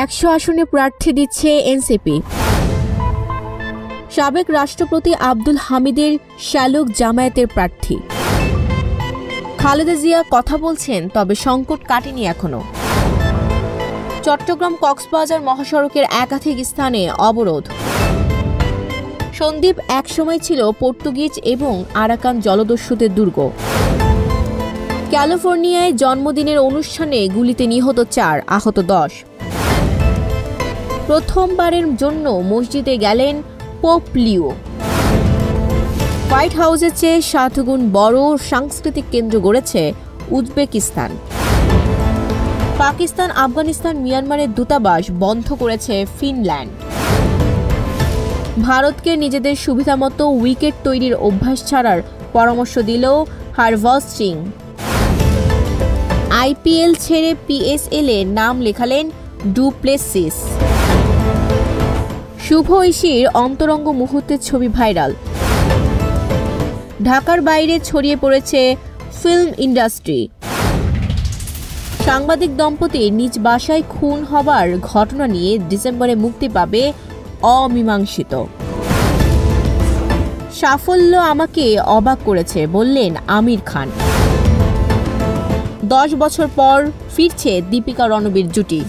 100 আসনে প্রার্থী দিচ্ছে এনসিপি। সাবেক রাষ্ট্রপতি আব্দুল হামিদের শ্যালক জামায়াতের প্রার্থী। খালেদা জিয়া কথা বলছেন, তবে সংকট কাটেনি এখনো। চট্টগ্রাম কক্সবাজার মহাসড়কের একাধিক স্থানে অবরোধ। সন্দ্বীপ একসময় ছিল পর্তুগিজ এবং আরাকান জলদস্যুদের দুর্গ। ক্যালিফোর্নিয়ায় জন্মদিনের অনুষ্ঠানে গুলিতে নিহত 4, আহত 10। প্রথমবারের জন্য মসজিদে গেলেন পোপ লিও। হোয়াইট হাউসের চেয়ে 7 গুণ বড় সাংস্কৃতিক কেন্দ্র গড়েছে উজবেকিস্তান। পাকিস্তান, আফগানিস্তান, মিয়ানমারের দূতাবাস বন্ধ করেছে ফিনল্যান্ড। ভারতকে নিজেদের সুবিধামতো উইকেট তৈরির অভ্যাস ছাড়ার পরামর্শ দিল হারভজ সিং। আইপিএল ছেড়ে পিএসএল-এ নাম লেখালেন ডু প্লেসিস। শুভ ঐশীর অন্তরঙ্গ মুহূর্তের ছবি ভাইরাল। ঢাকার বাইরে ছড়িয়ে পড়েছে ফিল্ম ইন্ডাস্ট্রি। সাংবাদিক দম্পতির নিজ বাসায় খুন হবার ঘটনা নিয়ে ডিসেম্বরে মুক্তি পাবে অমীমাংসিত। সাফল্য আমাকে অবাক করেছে বললেন আমির খান। 10 বছর পর ফিরছে দীপিকা রণবীর জুটি।